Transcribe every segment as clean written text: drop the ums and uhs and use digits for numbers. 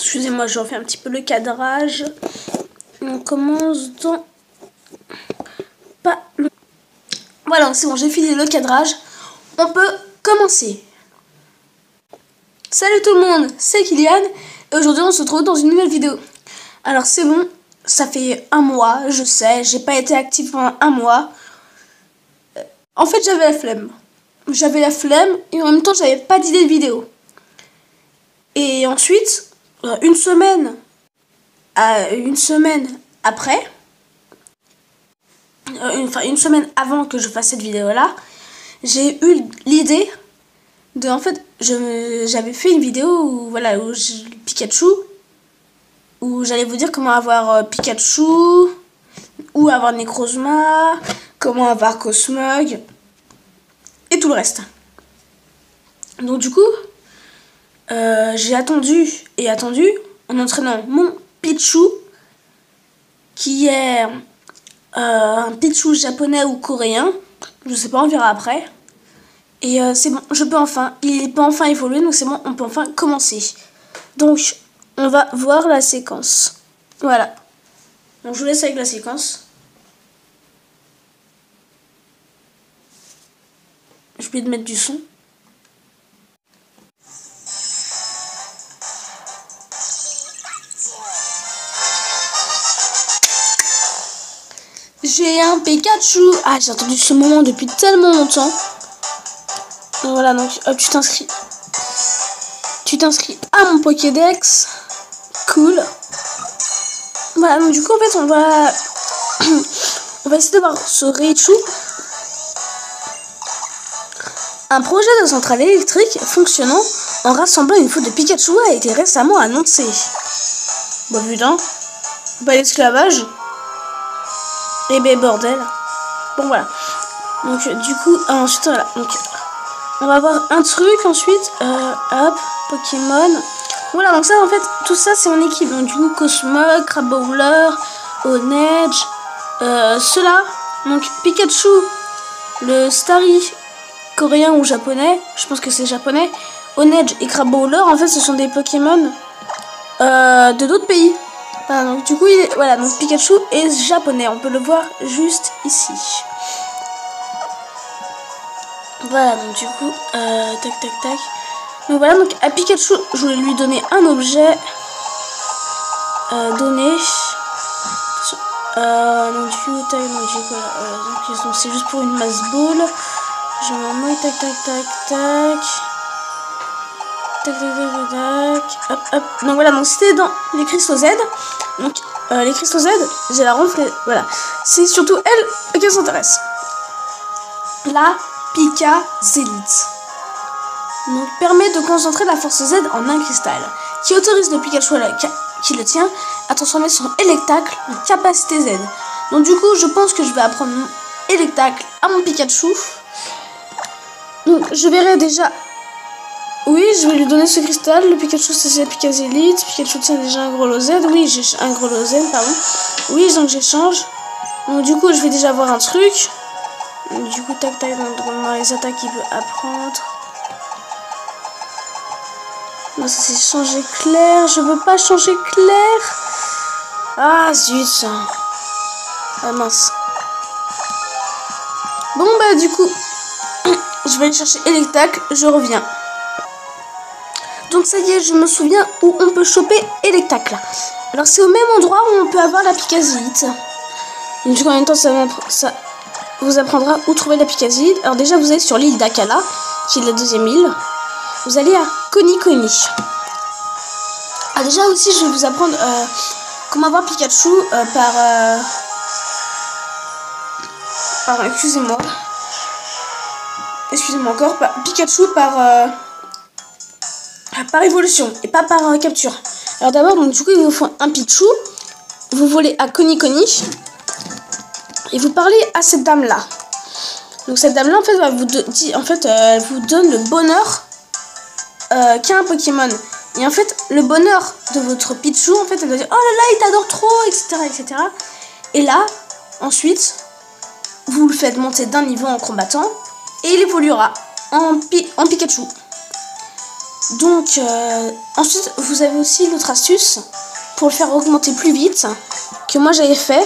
Excusez-moi, je refais un petit peu le cadrage. On commence dans... Voilà, c'est bon, j'ai fini le cadrage. On peut commencer. Salut tout le monde, c'est Kylian. Et aujourd'hui, on se retrouve dans une nouvelle vidéo. Alors, c'est bon, ça fait un mois, je sais, j'ai pas été active pendant un mois. En fait, j'avais la flemme. J'avais la flemme et en même temps, j'avais pas d'idée de vidéo. Et ensuite, une semaine après, une semaine avant que je fasse cette vidéo-là, j'ai eu l'idée de, en fait, j'avais fait une vidéo où, voilà, Pikachu, où j'allais vous dire comment avoir Pikachu, ou avoir Necrozma, comment avoir Cosmog, et tout le reste. Donc du coup, j'ai attendu en entraînant mon Pichu, qui est un Pichu japonais ou coréen, je sais pas, on verra après. Et c'est bon, il peut enfin évoluer, donc c'est bon, on peut enfin commencer. Donc, on va voir la séquence. Voilà. Donc je vous laisse avec la séquence. J'ai oublié de mettre du son. J'ai un Pikachu. Ah, j'ai attendu ce moment depuis tellement longtemps. Donc voilà, donc hop, tu t'inscris à mon Pokédex. Cool. Voilà, donc du coup, en fait, on va essayer de voir ce Raichu. Un projet de centrale électrique fonctionnant en rassemblant une faute de Pikachu a été récemment annoncé. Bon putain, pas l'esclavage. Eh ben bordel. Bon voilà. Donc du coup, ensuite voilà. Donc on va voir un truc ensuite. Hop, Pokémon. Voilà, donc ça en fait, tout ça c'est en équipe. Donc du coup, Cosmog, Crabrawler, Onedge, ceux-là. Donc Pikachu, le Starry coréen ou japonais, je pense que c'est japonais. Onedge et Crabrawler, en fait, ce sont des Pokémon de d'autres pays. Voilà, donc du coup, voilà, donc Pikachu est japonais, on peut le voir juste ici. Voilà, donc du coup, tac tac tac. Donc voilà, donc à Pikachu, je voulais lui donner un objet. Donné. Donc du coup, tac, donc du coup, voilà, donc c'est juste pour une masse ball. Je m'en mets, tac tac tac tac. Tac tac tac tac. Hop hop. Donc voilà, donc c'était dans les cristaux Z. Donc les cristaux Z, j'ai la ronflée. Voilà. C'est surtout elle qui s'intéresse. La Pikazélite. Donc permet de concentrer la force Z en un cristal, qui autorise le Pikachu qui le tient à transformer son Electacle en capacité Z. Donc du coup, je pense que je vais apprendre mon Electacle à mon Pikachu. Donc je verrai déjà. Oui, je vais lui donner ce cristal. Le Pikachu, c'est Pikazélite. Pikachu tient déjà un gros lot Z. Oui, j'ai un gros lot Z, pardon. Oui, donc j'échange. Donc du coup, je vais déjà voir un truc. Donc, du coup, tac tac, dans les attaques, il peut apprendre. Non, ça c'est changer clair. Je veux pas changer clair. Ah, zut. Ah, mince. Bon, bah, du coup, je vais aller chercher Electacle. Je reviens. Donc ça y est, je me souviens où on peut choper Electacle. Alors c'est au même endroit où on peut avoir la Pikazélite. Donc du coup en même temps ça vous apprendra où trouver la Pikazélite. Alors déjà vous allez sur l'île d'Akala, qui est la deuxième île. Vous allez à Konikoni. Ah déjà aussi je vais vous apprendre comment avoir Pikachu excusez-moi encore, Pikachu par évolution et pas par capture. Alors d'abord, donc du coup, il vous faut un Pichu. Vous volez à Konikoni et vous parlez à cette dame là. Donc cette dame là, en fait, elle vous donne le bonheur qu'a un Pokémon. Et en fait, le bonheur de votre Pichu, en fait, elle va dire oh là là, il t'adore trop, etc., etc. Et là, ensuite, vous le faites monter d'un niveau en combattant et il évoluera en Pikachu. Donc, ensuite, vous avez aussi l'autre astuce pour le faire augmenter plus vite que moi j'avais fait.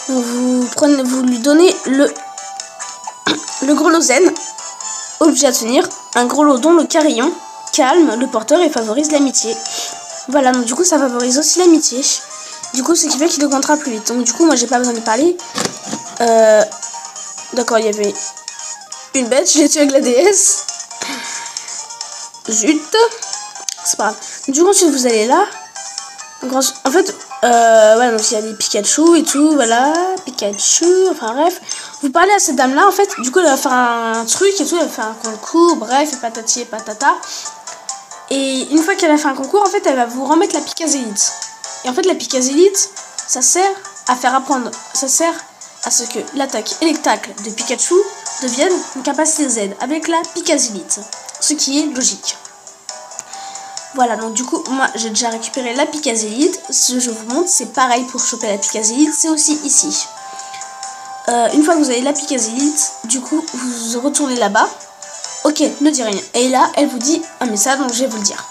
Donc, vous lui donnez le grelot zen, objet à tenir, un grelot dont le carillon calme le porteur et favorise l'amitié. Voilà, donc du coup ça favorise aussi l'amitié. Du coup, ce qui fait qu'il augmentera plus vite. Donc du coup, moi j'ai pas besoin de parler. D'accord, il y avait une bête, je l'ai tué avec la déesse. Zut. C'est pas grave. Du coup, ensuite vous allez là. Donc, en fait, voilà, donc il y a des Pikachu et tout, voilà. Pikachu, enfin bref. Vous parlez à cette dame-là, en fait. Du coup, elle va faire un truc et tout, elle va faire un concours, bref, et patati et patata. Et une fois qu'elle a fait un concours, en fait, elle va vous remettre la Pikazélite. Et en fait, la Pikazélite, ça sert à faire apprendre, ça sert à ce que l'attaque et les tacles de Pikachu deviennent une capacité Z avec la Pikazélite. Ce qui est logique. Voilà, donc du coup, moi, j'ai déjà récupéré la Pikazélite. Ce que je vous montre, c'est pareil pour choper la Pikazélite, c'est aussi ici. Une fois que vous avez la Pikazélite, du coup, vous retournez là-bas. Ok, ne dis rien. Et là, elle vous dit un message, donc je vais vous le dire.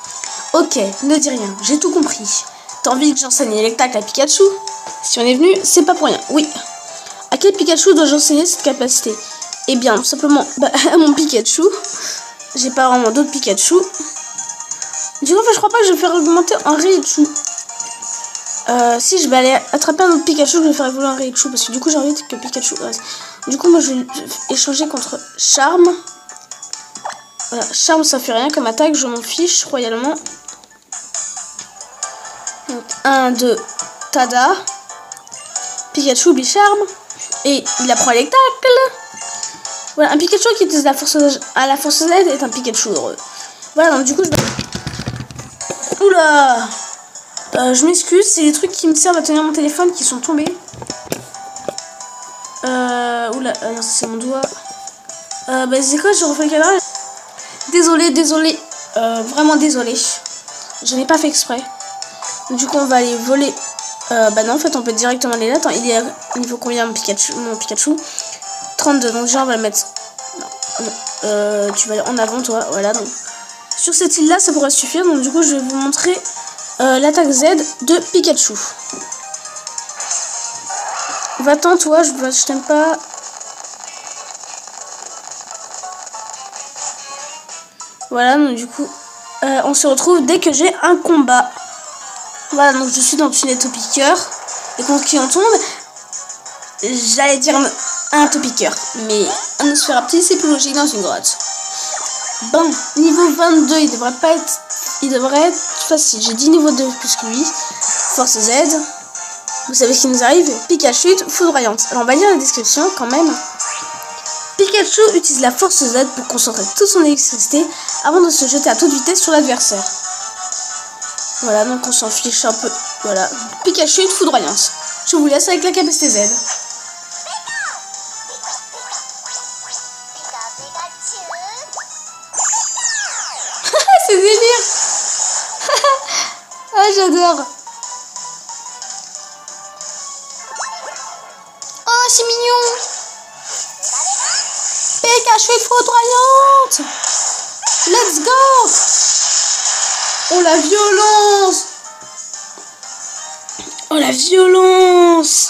Ok, ne dis rien, j'ai tout compris. T'as envie que j'enseigne les tacles à Pikachu? Si on est venu, c'est pas pour rien. Oui. À quel Pikachu dois-je enseigner cette capacité? Eh bien, tout simplement, à mon Pikachu. J'ai pas vraiment d'autres Pikachu. Du coup, je crois pas que je vais faire augmenter un Raichu. Si je vais aller attraper un autre Pikachu, je vais faire évoluer un Raichu. Parce que du coup, j'ai envie que Pikachu reste. Du coup, moi, je vais échanger contre Charme. Voilà, Charme, ça fait rien comme attaque, je m'en fiche royalement. Donc, 1, 2, tada. Pikachu oublie Charme. Et il apprend les tacles. Voilà, un Pikachu qui utilise la force à la force Z est un Pikachu heureux. Voilà, donc du coup, Oula, je m'excuse, c'est les trucs qui me servent à tenir mon téléphone qui sont tombés. Oula, non, c'est mon doigt. C'est quoi, je refais le cadrage. Désolé, vraiment désolé. Je n'ai pas fait exprès. Du coup, on va aller voler. Non, en fait, on peut directement aller là. Attends, il est à niveau combien mon Pikachu 32, donc déjà, on va le mettre. Non, tu vas aller en avant, toi. Voilà, donc. Sur cette île-là, ça pourrait suffire. Donc, du coup, je vais vous montrer l'attaque Z de Pikachu. Va-t'en, toi, je t'aime pas. Voilà, donc du coup, on se retrouve dès que j'ai un combat. Voilà, donc je suis dans une Topiqueur. Et contre qui on tombe? J'allais dire un Topiqueur. Mais un Nosferapti, c'est plus logique dans une grotte. Bon, niveau 22, il devrait être facile. J'ai 10 niveaux de plus que lui. Force Z. Vous savez ce qui nous arrive? Pikachu foudroyante. Alors on va lire la description quand même. Pikachu utilise la force Z pour concentrer toute son électricité avant de se jeter à toute vitesse sur l'adversaire. Voilà, donc on s'en fiche un peu. Voilà. Pikachu foudroyante. Je vous laisse avec la capacité Z. C'est délire. Ah, j'adore. Oh, c'est mignon. Pikachu foudroyante. Let's go. Oh, la violence. Oh, la violence.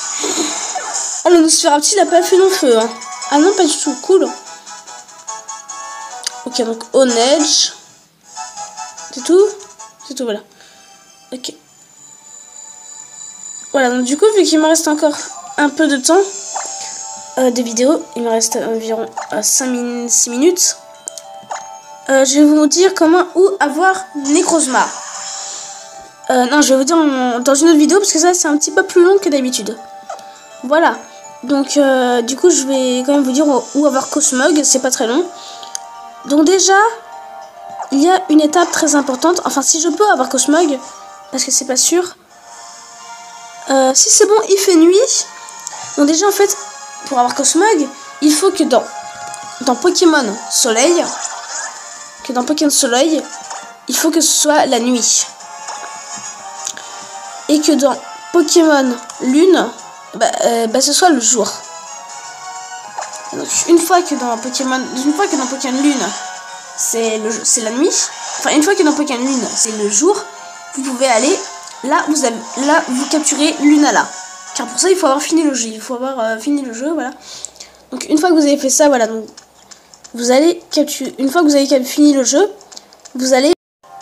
Ah, le Nosferapti, il a pas fait long feu. Hein. Ah non, pas du tout. Cool. Ok, donc on edge. C'est tout? C'est tout, voilà. Ok. Voilà, donc du coup, vu qu'il me reste encore un peu de temps de vidéo, il me reste environ 6 minutes, je vais vous dire où avoir Necrozma. Non, je vais vous dire dans une autre vidéo, parce que ça, c'est un petit peu plus long que d'habitude. Voilà. Donc, du coup, je vais quand même vous dire où avoir Cosmog, c'est pas très long. Donc déjà... il y a une étape très importante. Enfin, si je peux avoir Cosmog, parce que c'est pas sûr. Si c'est bon, il fait nuit. Donc déjà, en fait, pour avoir Cosmog, il faut que dans Pokémon Soleil, il faut que ce soit la nuit. Et que dans Pokémon Lune, ce soit le jour. Donc, une fois que dans Pokémon Lune, c'est la nuit. Enfin, une fois que dans Pokémon Lune, c'est le jour. Vous pouvez aller là, vous capturez Lunala. Car pour ça, il faut avoir fini le jeu. Il faut avoir fini le jeu, voilà. Donc une fois que vous avez fait ça, voilà, donc vous allez capturer. Une fois que vous avez fini le jeu, vous allez.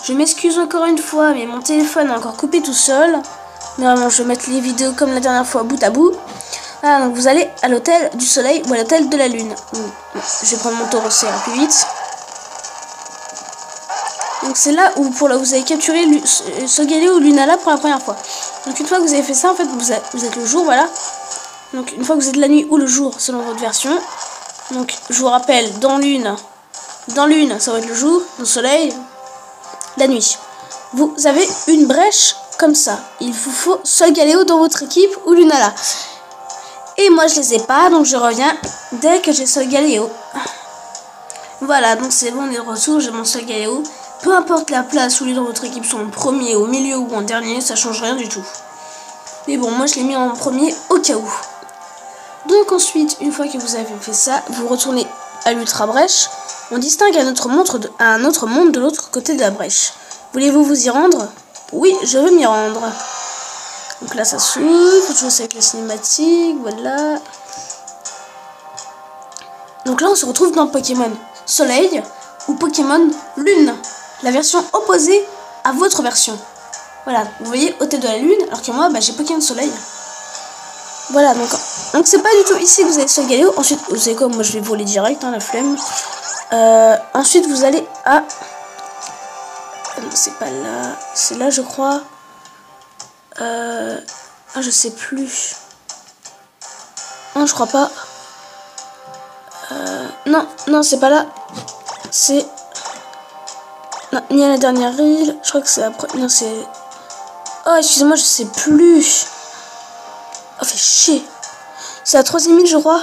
Je m'excuse encore une fois, mais mon téléphone a encore coupé tout seul. Normalement, je vais mettre les vidéos comme la dernière fois, bout à bout. Voilà, donc vous allez à l'hôtel du soleil ou à l'hôtel de la lune. Je vais prendre mon taureau, c'est plus vite. Donc c'est là où vous avez capturé Solgaleo ou Lunala pour la première fois. Donc une fois que vous avez fait ça, en fait, vous êtes le jour, voilà. Donc une fois que vous êtes la nuit ou le jour, selon votre version. Donc je vous rappelle, dans Lune, ça va être le jour, dans le soleil, la nuit. Vous avez une brèche comme ça. Il vous faut Solgaleo dans votre équipe ou Lunala. Et moi je les ai pas, donc je reviens dès que j'ai Solgaleo. Voilà, donc c'est bon, on est de retour, j'ai mon Solgaleo. Peu importe la place où les dans votre équipe sont en premier, au milieu ou en dernier, ça change rien du tout. Mais bon, moi je l'ai mis en premier au cas où. Donc ensuite, une fois que vous avez fait ça, vous retournez à l'ultra brèche. On distingue un autre monde de l'autre côté de la brèche. Voulez-vous vous y rendre? Oui, je veux m'y rendre. Donc là ça s'ouvre, faut jouer avec la cinématique, voilà. Donc là on se retrouve dans Pokémon Soleil ou Pokémon Lune. La version opposée à votre version. Voilà, vous voyez, hôtel de la lune, alors que moi, j'ai Pokémon Soleil. Voilà, donc c'est pas du tout ici que vous avez Solgaleo. Ensuite, vous savez quoi, moi je vais voler direct, la flemme. Ensuite, vous allez à... Non, c'est pas là, c'est là, je crois. Je sais plus. Non, je crois pas. Non, c'est pas là. C'est... Non, ni à la dernière île. Je crois que c'est après. Non, c'est... Oh, excusez-moi, je sais plus. Oh, fait chier. C'est la 3e île, je crois.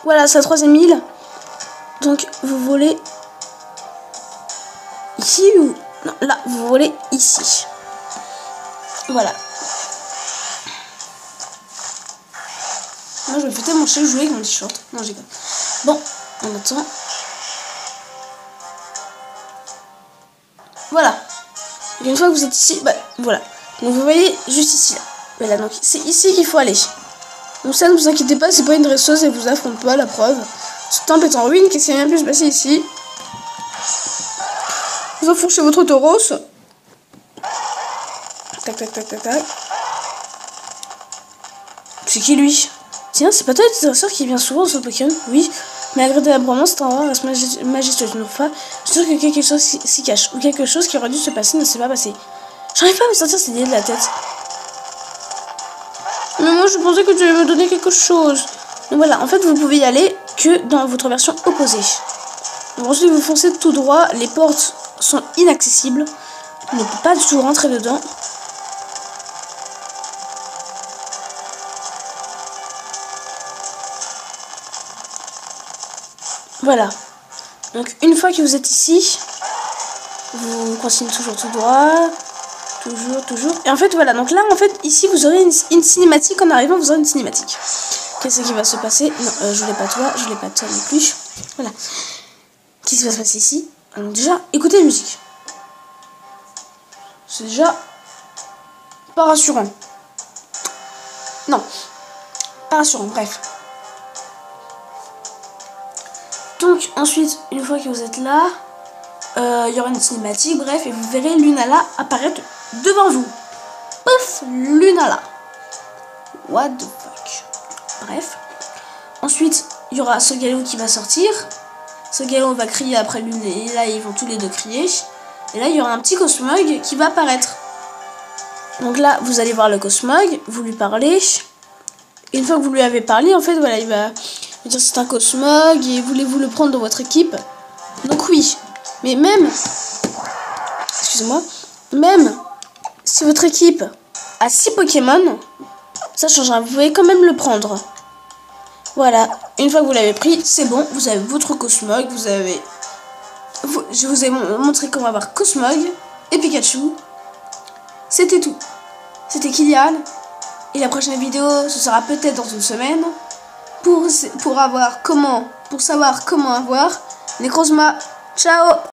Voilà, c'est la 3e île. Donc, vous volez... Ici ou... Non, là, vous volez ici. Voilà. Moi, je me fais tellement chier de jouer avec mon t-shirt. Non, j'ai pas. Bon, on attend. Voilà. Et une fois que vous êtes ici, voilà. Donc vous voyez juste ici là. Voilà, donc c'est ici qu'il faut aller. Donc ça, ne vous inquiétez pas, c'est pas une dresseuse, elle vous affronte pas, la preuve. Ce temple est en ruine, qu'est-ce qui vient de se passer ici? Vous enfoncez votre taureau. Tac, tac, tac, tac, tac. C'est qui lui? Tiens, c'est pas toi le dresseur qui vient souvent sur Pokémon? Oui. Malgré de la bromance, c'est un rare reste majestueuse une fois. Je suis sûr que quelque chose s'y cache. Ou quelque chose qui aurait dû se passer ne s'est pas passé. J'arrive pas à me sortir cette idée de la tête. Mais moi je pensais que tu allais me donner quelque chose. Donc voilà, en fait vous pouvez y aller que dans votre version opposée. Donc ensuite vous foncez tout droit. Les portes sont inaccessibles. On ne peut pas du tout rentrer dedans. Voilà. Donc une fois que vous êtes ici, vous continuez toujours tout droit. Toujours. Et en fait, voilà. Donc là, en fait, ici, vous aurez une cinématique. En arrivant, vous aurez une cinématique. Qu'est-ce qui va se passer? Non, je voulais pas toi. Je voulais pas toi non plus. Voilà. Qu'est-ce qui va se passer ici? Alors déjà, écoutez la musique. C'est déjà pas rassurant. Non. Pas rassurant, bref. Donc ensuite, une fois que vous êtes là, il y aura une cinématique, bref, et vous verrez Lunala apparaître devant vous. Pouf, Lunala. What the fuck. Bref. Ensuite, il y aura Solgaleo qui va sortir. Solgaleo va crier après Lune, et là, ils vont tous les deux crier. Et là, il y aura un petit Cosmog qui va apparaître. Donc là, vous allez voir le Cosmog, vous lui parlez. Et une fois que vous lui avez parlé, en fait, voilà, il va... dire c'est un Cosmog et voulez-vous le prendre dans votre équipe? Donc oui, mais même, excusez-moi, même si votre équipe a 6 Pokémon, ça changera, vous pouvez quand même le prendre. Voilà, une fois que vous l'avez pris, c'est bon, vous avez votre Cosmog, je vous ai montré comment avoir Cosmog et Pikachu. C'était tout. C'était Kylian, et la prochaine vidéo, ce sera peut-être dans une semaine. Pour avoir comment pour savoir comment avoir. Necrozma, ciao!